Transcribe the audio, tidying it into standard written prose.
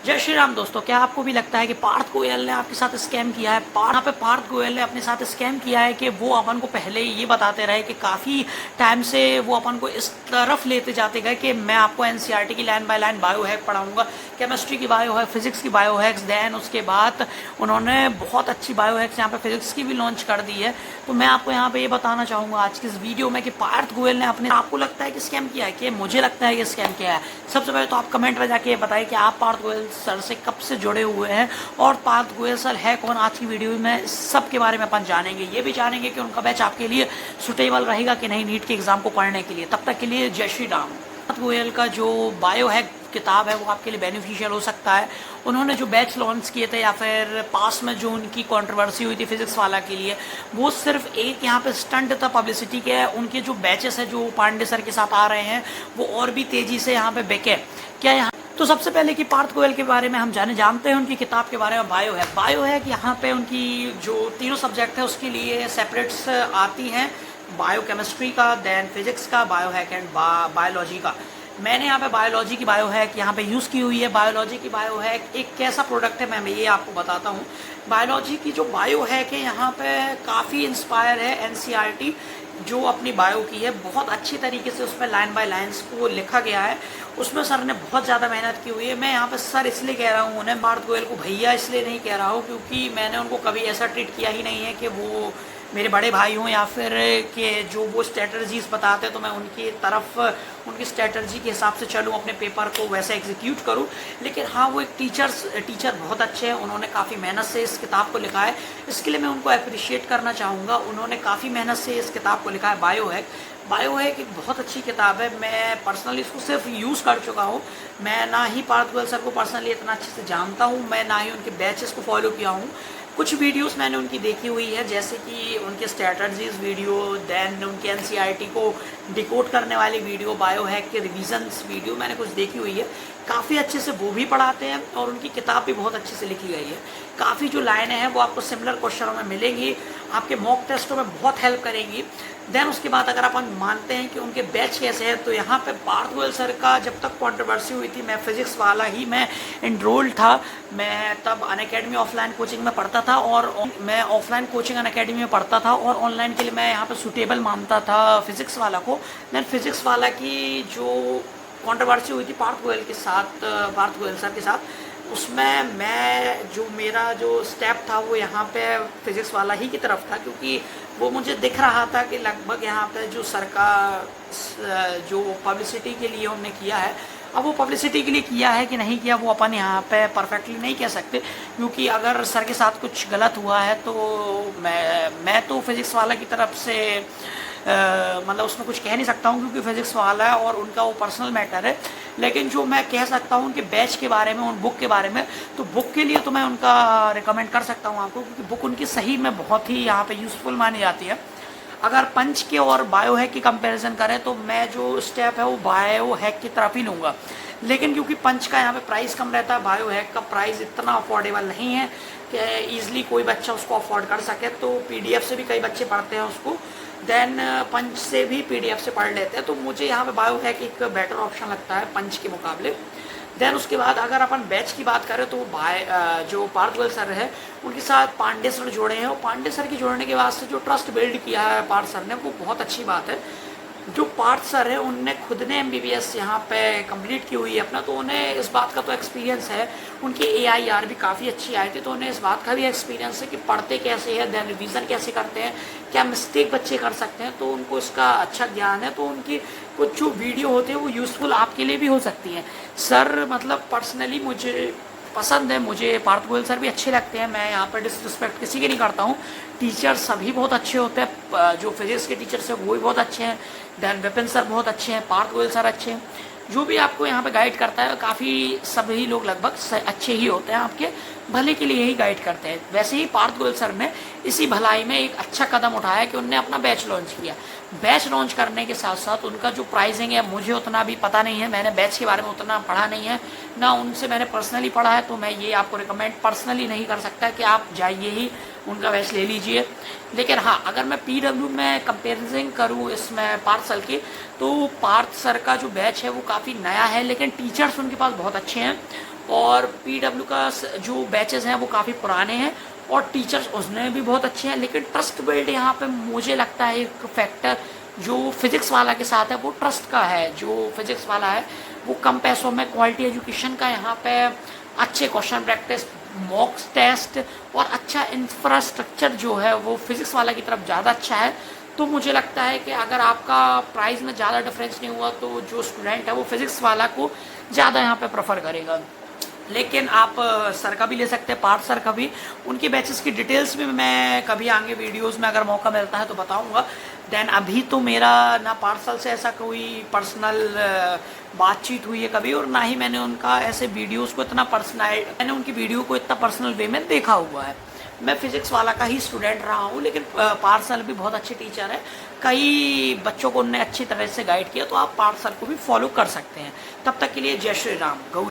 जय श्री राम दोस्तों। क्या आपको भी लगता है कि पार्थ गोयल ने आपके साथ स्कैम किया है? यहाँ पे पार्थ गोयल ने अपने साथ स्कैम किया है कि वो अपन को पहले ये बताते रहे कि काफ़ी टाइम से वो अपन को इस तरफ लेते जाते गए कि मैं आपको एनसीईआरटी की line by line bio hack पढ़ाऊंगा, केमिस्ट्री की बायो हैक, फिजिक्स की बायो हैक्स। देन उसके बाद उन्होंने बहुत अच्छी बायो हैक्स यहाँ पे फिजिक्स की भी लॉन्च कर दी है। तो मैं आपको यहाँ पे ये बताना चाहूँगा आज की इस वीडियो में कि पार्थ गोयल ने अपने आपको लगता है कि स्कैम किया है, कि मुझे लगता है कि स्कैम किया है। सबसे पहले तो आप कमेंट में जाके बताइए कि आप पार्थ गोयल सर से कब से जुड़े हुए हैं और पार्थ गोयल सर है कौन। आज की वीडियो में सब के बारे में अपन जानेंगे। ये भी जानेंगे कि उनका बैच आपके लिए सुटेबल रहेगा कि नहीं नीट के एग्जाम को पढ़ने के लिए। तब तक के लिए जय श्री राम। पार्थ गोयल का जो बायो हैक किताब है वो आपके लिए बेनिफिशियल हो सकता है। उन्होंने जो बैच लॉन्च किए थे या फिर पास में जो उनकी कंट्रोवर्सी हुई थी फिजिक्स वाला के लिए, वो सिर्फ एक यहाँ पे स्टंट था पब्लिसिटी के। उनके जो बैचेस है जो पांडे सर के साथ आ रहे हैं वो और भी तेजी से यहाँ पे बिके क्या यहाँ। तो सबसे पहले कि पार्थ गोयल के बारे में हम जानते हैं उनकी किताब के बारे में। बायो है कि यहाँ पे उनकी जो तीनों सब्जेक्ट है उसके लिए सेपरेट्स आती हैं, बायो केमिस्ट्री का, देन फिजिक्स का, बायो हैक एंड बायोलॉजी का। मैंने यहाँ पे बायोलॉजी की बायो हैक यहाँ पे यूज़ की हुई है। बायोलॉजी की बायो हैक एक कैसा प्रोडक्ट है मैं ये आपको बताता हूँ। बायोलॉजी की जो बायो हैक है यहाँ पे काफ़ी इंस्पायर है एनसीईआरटी जो अपनी बायो की है। बहुत अच्छी तरीके से उसमें लाइन बाय लाइन्स को लिखा गया है। उसमें सर ने बहुत ज़्यादा मेहनत की हुई है। मैं यहाँ पे सर इसलिए कह रहा हूँ उन्हें, पार्थ गोयल को भैया इसलिए नहीं कह रहा हूँ क्योंकि मैंने उनको कभी ऐसा ट्रीट किया ही नहीं है कि वो मेरे बड़े भाई हों या फिर कि जो वो स्ट्रेटजीज बताते हैं तो मैं उनकी तरफ उनकी स्ट्रेटजी के हिसाब से चलूँ, अपने पेपर को वैसे एग्जीक्यूट करूँ। लेकिन हाँ, वो एक टीचर बहुत अच्छे हैं। उन्होंने काफ़ी मेहनत से इस किताब को लिखा है, इसके लिए मैं उनको अप्रिशिएट करना चाहूँगा। उन्होंने काफ़ी मेहनत से इस किताब को लिखा है। बायो हैक एक बहुत अच्छी किताब है। मैं पर्सनली इसको सिर्फ यूज़ कर चुका हूँ। मैं ना ही पार्थ गोयल सर को पर्सनली इतना अच्छे से जानता हूँ, मैं ना ही उनके बैचेस को फॉलो किया हूँ। कुछ वीडियोस मैंने उनकी देखी हुई है, जैसे कि उनके स्ट्रैटजीज वीडियो, देन उनके एनसीईआरटी को डिकोड करने वाली वीडियो, बायो हैक के रिविजन्स वीडियो मैंने कुछ देखी हुई है। काफ़ी अच्छे से वो भी पढ़ाते हैं और उनकी किताब भी बहुत अच्छे से लिखी गई है। काफ़ी जो लाइनें हैं वो आपको सिमिलर क्वेश्चनों में मिलेंगी, आपके मॉक टेस्टों में बहुत हेल्प करेंगी। देन उसके बाद अगर अपन मानते हैं कि उनके बैच कैसे है, तो यहाँ पे पार्थ गोयल सर का जब तक कंट्रोवर्सी हुई थी, मैं फिजिक्स वाला ही मैं इनरोल था। मैं तब अनअकैडमी ऑफलाइन कोचिंग में पढ़ता था और मैं ऑफलाइन कोचिंग अनअकैडमी में पढ़ता था और ऑनलाइन के लिए मैं यहाँ पे सूटेबल मानता था फिजिक्स वाला को। देन फिजिक्स वाला की जो कंट्रोवर्सी हुई थी पार्थ गोयल सर के साथ, उसमें मेरा जो स्टेप था वो यहाँ पे फिजिक्स वाला ही की तरफ था, क्योंकि वो मुझे दिख रहा था कि लगभग यहाँ पे जो सर का जो पब्लिसिटी के लिए उन्होंने किया है, अब वो पब्लिसिटी के लिए किया है कि नहीं किया वो अपन यहाँ पे परफेक्टली नहीं कह सकते, क्योंकि अगर सर के साथ कुछ गलत हुआ है तो मैं तो फिजिक्स वाला की तरफ से मतलब उसमें कुछ कह नहीं सकता हूँ, क्योंकि फिजिक्स वाला है और उनका वो पर्सनल मैटर है। लेकिन जो मैं कह सकता हूँ उनके बैच के बारे में, उन बुक के बारे में, तो बुक के लिए तो मैं उनका रिकमेंड कर सकता हूँ आपको, क्योंकि बुक उनकी सही में बहुत ही यहाँ पे यूज़फुल मानी जाती है। अगर पंच के और बायो हैक की कंपैरिजन करें तो मैं जो स्टेप है वो बायो हैक की तरफ ही लूँगा। लेकिन क्योंकि पंच का यहाँ पे प्राइस कम रहता है, बायो हैक का प्राइस इतना अफोर्डेबल नहीं है कि ईजिली कोई बच्चा उसको अफोर्ड कर सके, तो पीडीएफ से भी कई बच्चे पढ़ते हैं उसको, देन पंच से भी पीडीएफ से पढ़ लेते हैं। तो मुझे यहाँ पे बायो हैक एक बेटर ऑप्शन लगता है पंच के मुकाबले। देन उसके बाद अगर अपन बैच की बात करें तो जो पार्थ गोयल सर है उनके साथ पांडे सर जुड़े हैं, और पांडे सर के जुड़ने के बाद से जो ट्रस्ट बिल्ड किया है पार्थ सर ने, वो बहुत अच्छी बात है। जो पार्थ सर है उनने खुद ने एमबीबीएस यहाँ पे कंप्लीट की हुई है अपना, तो उन्हें इस बात का तो एक्सपीरियंस है। उनकी AIR भी काफ़ी अच्छी आई थी, तो उन्हें इस बात का भी एक्सपीरियंस है कि पढ़ते कैसे हैं, देन रिवीजन कैसे करते हैं, क्या मिस्टेक बच्चे कर सकते हैं, तो उनको इसका अच्छा ज्ञान है। तो उनकी कुछ जो वीडियो होते हैं वो यूज़फुल आपके लिए भी हो सकती हैं। सर मतलब पर्सनली मुझे पसंद है, मुझे पार्थ गोयल सर भी अच्छे लगते हैं। मैं यहाँ पर डिसरिस्पेक्ट किसी की नहीं करता हूँ। टीचर सभी बहुत अच्छे होते हैं, जो फिजिक्स के टीचर्स हैं वो भी बहुत अच्छे हैं, देन विपिन सर बहुत अच्छे हैं, पार्थ गोयल सर अच्छे हैं। जो भी आपको यहाँ पे गाइड करता है काफ़ी सभी लोग लगभग अच्छे ही होते हैं, आपके भले के लिए ही गाइड करते हैं। वैसे ही पार्थ गोयल सर ने इसी भलाई में एक अच्छा कदम उठाया कि उनने अपना बैच लॉन्च किया। बैच लॉन्च करने के साथ साथ उनका जो प्राइसिंग है मुझे उतना भी पता नहीं है, मैंने बैच के बारे में उतना पढ़ा नहीं है, ना उनसे मैंने पर्सनली पढ़ा है, तो मैं ये आपको रिकमेंड पर्सनली नहीं कर सकता कि आप जाइए ही उनका बैच ले लीजिए। लेकिन हाँ, अगर मैं PW में कंपेरिजन करूँ इसमें पार्थ सर की, तो पार्थ सर का जो बैच है वो काफ़ी नया है, लेकिन टीचर्स उनके पास बहुत अच्छे हैं। और पीडब्ल्यू का जो बैचेस हैं वो काफ़ी पुराने हैं और टीचर्स उसने भी बहुत अच्छे हैं। लेकिन ट्रस्ट बिल्ड यहाँ पे मुझे लगता है एक फैक्टर जो फिज़िक्स वाला के साथ है वो ट्रस्ट का है। जो फिज़िक्स वाला है वो कम पैसों में क्वालिटी एजुकेशन का यहाँ पे अच्छे क्वेश्चन प्रैक्टिस, मॉक टेस्ट और अच्छा इंफ्रास्ट्रक्चर जो है वो फिज़िक्स वाला की तरफ ज़्यादा अच्छा है। तो मुझे लगता है कि अगर आपका प्राइस में ज़्यादा डिफरेंस नहीं हुआ तो जो स्टूडेंट है वो फिज़िक्स वाला को ज़्यादा यहाँ पे प्रेफर करेगा। लेकिन आप सर का भी ले सकते हैं, पार्थ सर का भी। उनकी बैचेस की डिटेल्स भी मैं कभी आगे वीडियोस में अगर मौका मिलता है तो बताऊंगा। देन अभी तो मेरा ना पार्थ सर से ऐसा कोई पर्सनल बातचीत हुई है कभी, और ना ही मैंने उनका ऐसे वीडियोस को इतना पर्सनल मैंने उनकी वीडियो को इतना पर्सनल वे में देखा हुआ है। मैं फिज़िक्स वाला का ही स्टूडेंट रहा हूँ, लेकिन पार्थ सर भी बहुत अच्छे टीचर हैं। कई बच्चों को उनने अच्छी तरह से गाइड किया, तो आप पार्थ सर को भी फॉलो कर सकते हैं। तब तक के लिए जय श्री राम। गौ